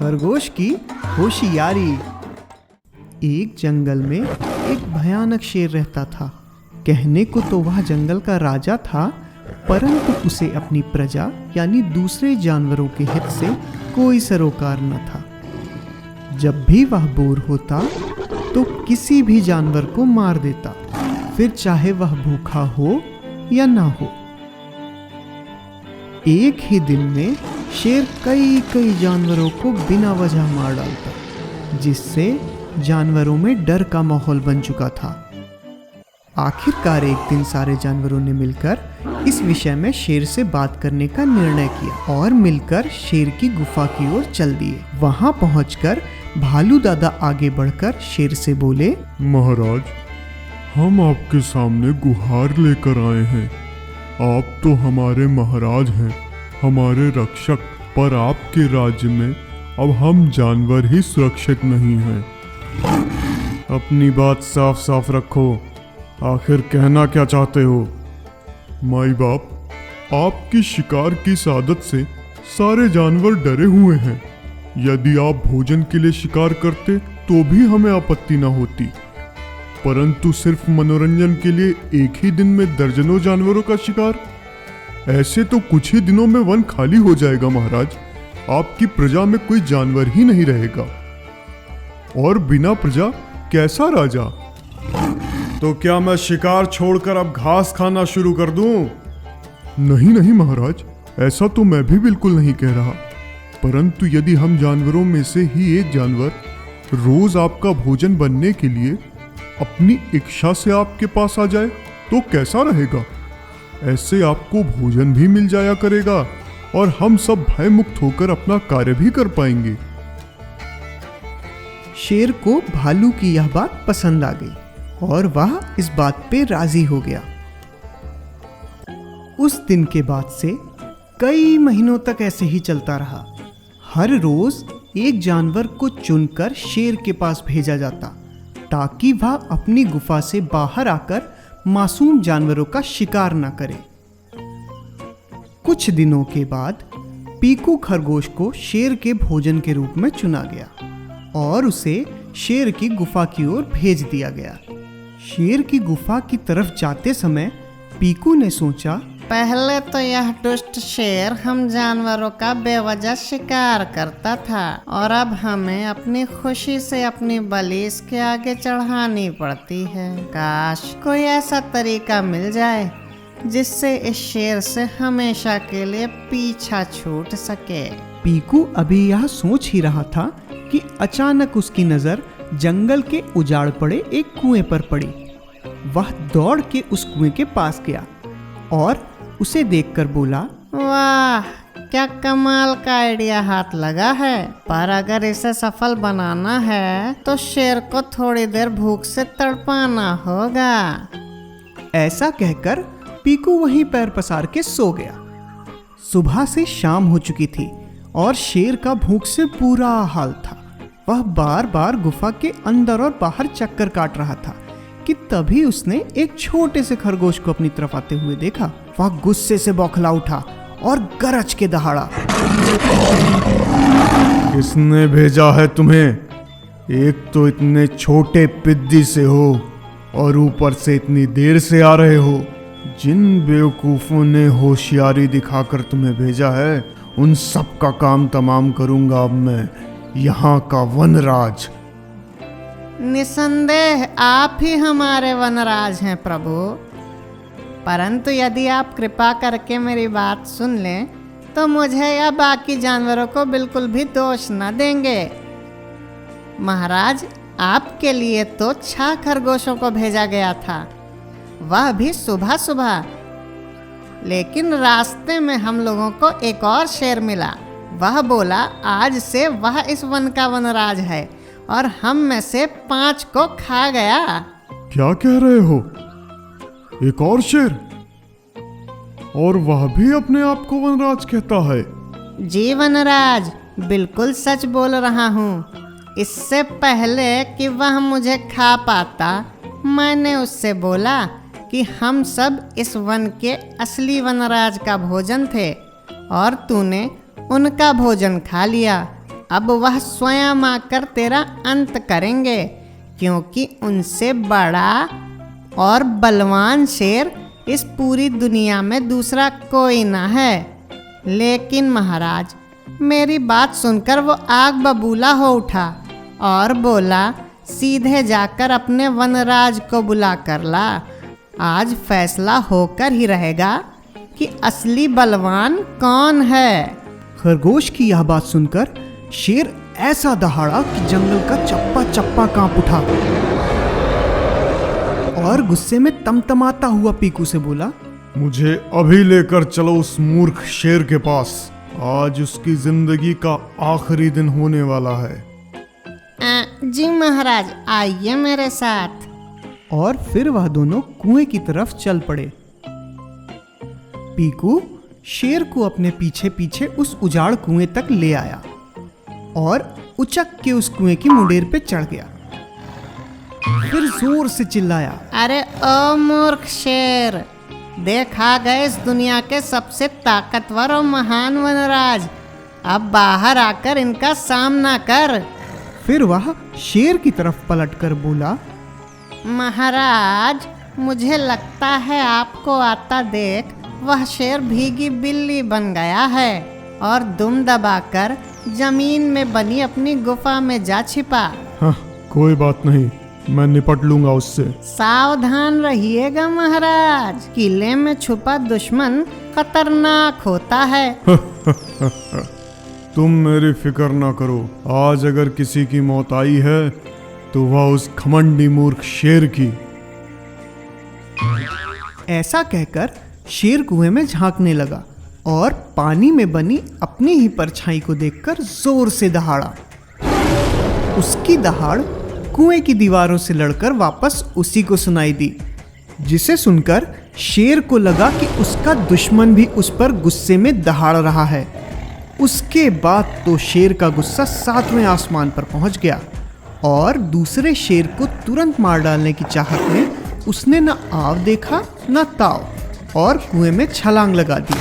खरगोश की होशियारी। एक जंगल में एक भयानक शेर रहता था। कहने को तो वह जंगल का राजा था, परंतु उसे अपनी प्रजा यानी दूसरे जानवरों के हित से कोई सरोकार न था। जब भी वह बोर होता तो किसी भी जानवर को मार देता, फिर चाहे वह भूखा हो या ना हो। एक ही दिन में शेर कई जानवरों को बिना वजह मार डालता, जिससे जानवरों में डर का माहौल बन चुका था। आखिरकार एक दिन सारे जानवरों ने मिलकर इस विषय में शेर से बात करने का निर्णय किया और मिलकर शेर की गुफा की ओर चल दिए। वहां पहुंचकर भालू दादा आगे बढ़कर शेर से बोले, महाराज, हम आपके सामने गुहार लेकर आए हैं। आप तो हमारे महाराज हैं, हमारे रक्षक, पर आपके राज्य में अब हम जानवर ही सुरक्षित नहीं हैं। अपनी बात साफ साफ रखो, आखिर कहना क्या चाहते हो? माई बाप, आपकी शिकार की आदत से सारे जानवर डरे हुए हैं। यदि आप भोजन के लिए शिकार करते तो भी हमें आपत्ति न होती, परंतु सिर्फ मनोरंजन के लिए एक ही दिन में दर्जनों जानवरों का शिकार, ऐसे तो कुछ ही दिनों में वन खाली हो जाएगा महाराज। आपकी प्रजा में कोई जानवर ही नहीं रहेगा, और बिना प्रजा कैसा राजा? तो क्या मैं शिकार छोड़कर अब घास खाना शुरू कर दूं? नहीं महाराज, ऐसा तो मैं भी बिल्कुल नहीं कह रहा, परंतु यदि हम जानवरों में से ही एक जानवर रोज आपका भोजन बनने के लिए अपनी इच्छा से आपके पास आ जाए तो कैसा रहेगा? ऐसे आपको भोजन भी मिल जाया करेगा और हम सब भय मुक्त होकर अपना कार्य भी कर पाएंगे। शेर को भालू की यह बात पसंद आ गई और वह इस बात पे राजी हो गया। उस दिन के बाद से कई महीनों तक ऐसे ही चलता रहा। हर रोज एक जानवर को चुनकर शेर के पास भेजा जाता, ताकि वह अपनी गुफा से बाहर आकर मासूम जानवरों का शिकार न करे। कुछ दिनों के बाद पीकू खरगोश को शेर के भोजन के रूप में चुना गया और उसे शेर की गुफा की ओर भेज दिया गया। शेर की गुफा की तरफ जाते समय पीकू ने सोचा, पहले तो यह दुष्ट शेर हम जानवरों का बेवजह शिकार करता था, और अब हमें अपनी खुशी से अपनी बलि इसके आगे चढ़ानी पड़ती है। काश कोई ऐसा तरीका मिल जाए जिससे इस शेर से हमेशा के लिए पीछा छूट सके। पीकू अभी यह सोच ही रहा था कि अचानक उसकी नजर जंगल के उजाड़ पड़े एक कुएं पर पड़ी। वह दौड़ के उस कुएं के पास गया और उसे देखकर बोला, वाह, क्या कमाल का आइडिया हाथ लगा है। पर अगर इसे सफल बनाना है तो शेर को थोड़ी देर भूख से तड़पाना होगा। ऐसा कहकर पीकू वहीं पैर पसार के सो गया। सुबह से शाम हो चुकी थी और शेर का भूख से बुरा हाल था। वह बार बार गुफा के अंदर और बाहर चक्कर काट रहा था कि तभी उसने एक छोटे से खरगोश को अपनी तरफ आते हुए देखा। वह गुस्से से बौखला उठा और गरज के दहाड़ा, किसने भेजा है तुम्हें? एक तो इतने छोटे पिद्दी से हो और ऊपर से इतनी देर से आ रहे हो। जिन बेवकूफों ने होशियारी दिखाकर तुम्हें भेजा है, उन सब का काम तमाम करूंगा अब मैं, यहाँ का वनराज। निसंदेह आप ही हमारे वनराज हैं प्रभु, परंतु यदि आप कृपा करके मेरी बात सुन लें तो मुझे या बाकी जानवरों को बिल्कुल भी दोष न देंगे। महाराज, आपके लिए तो 6 खरगोशों को भेजा गया था, वह भी सुबह सुबह, लेकिन रास्ते में हम लोगों को एक और शेर मिला। वह बोला आज से वह इस वन का वनराज है और हम में से 5 को खा गया। क्या कह रहे हो? एक और शेर? और वह भी अपने आप को वनराज कहता है? जी वनराज, बिल्कुल सच बोल रहा हूँ। इससे पहले कि वह मुझे खा पाता, मैंने उससे बोला कि हम सब इस वन के असली वनराज का भोजन थे और तूने उनका भोजन खा लिया। अब वह स्वयं आकर तेरा अंत करेंगे, क्योंकि उनसे बड़ा और बलवान शेर इस पूरी दुनिया में दूसरा कोई ना है। लेकिन महाराज, मेरी बात सुनकर वो आग बबूला हो उठा और बोला, सीधे जाकर अपने वनराज को बुला कर ला। आज फैसला होकर ही रहेगा कि असली बलवान कौन है। खरगोश की यह बात सुनकर शेर ऐसा दहाड़ा कि जंगल का चप्पा चप्पा कांप उठा और गुस्से में तमतमाता हुआ पीकू से बोला, मुझे अभी लेकर चलो उस मूर्ख शेर के पास। आज उसकी जिंदगी का आखिरी दिन होने वाला है। जी महाराज, आइए मेरे साथ। और फिर वह दोनों कुएं की तरफ चल पड़े। पीकू शेर को अपने पीछे पीछे उस उजाड़ कुएं तक ले आया और उचक के उस कुएं की मुंडेर पे चढ़ गया। फिर जोर से चिल्लाया, अरे ओ मूर्ख शेर, देखा गए इस दुनिया के सबसे ताकतवर और महान वनराज। अब बाहर आकर इनका सामना कर। फिर वह शेर की तरफ पलटकर बोला, महाराज, मुझे लगता है आपको आता देख वह शेर भीगी बिल्ली बन गया है और दुम दबाकर जमीन में बनी अपनी गुफा में जा छिपा। हाँ, कोई बात नहीं, मैं निपट लूंगा उससे। सावधान रहिएगा महाराज, किले में छुपा दुश्मन खतरनाक होता है। तुम मेरी फिक्र ना करो। आज अगर किसी की मौत आई है तो वह उस घमंडी मूर्ख शेर की। ऐसा कहकर शेर कुएं में झांकने लगा और पानी में बनी अपनी ही परछाई को देखकर जोर से दहाड़ा। उसकी दहाड़ कुएं की दीवारों से लड़कर वापस उसी को सुनाई दी, जिसे सुनकर शेर को लगा कि उसका दुश्मन भी उस पर गुस्से में दहाड़ रहा है। उसके बाद तो शेर का गुस्सा 7वें आसमान पर पहुंच गया और दूसरे शेर को तुरंत मार डालने की चाहत में उसने न आव देखा न ताव और कुएं में छलांग लगा दी।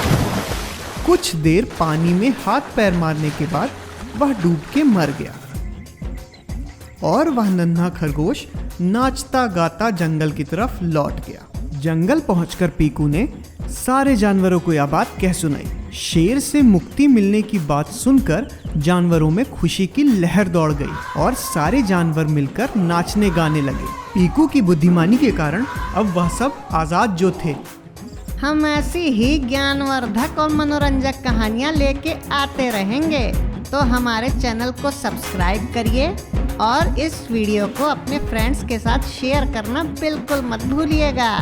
कुछ देर पानी में हाथ पैर मारने के बाद वह डूब के मर गया और वह नन्हा खरगोश नाचता गाता जंगल की तरफ लौट गया। जंगल पहुंचकर पीकू ने सारे जानवरों को यह बात कह सुनाई। शेर से मुक्ति मिलने की बात सुनकर जानवरों में खुशी की लहर दौड़ गई और सारे जानवर मिलकर नाचने गाने लगे। पीकू की बुद्धिमानी के कारण अब वह सब आजाद जो थे। हम ऐसी ही ज्ञानवर्धक और मनोरंजक कहानियाँ लेके आते रहेंगे, तो हमारे चैनल को सब्सक्राइब करिए और इस वीडियो को अपने फ्रेंड्स के साथ शेयर करना बिल्कुल मत भूलिएगा।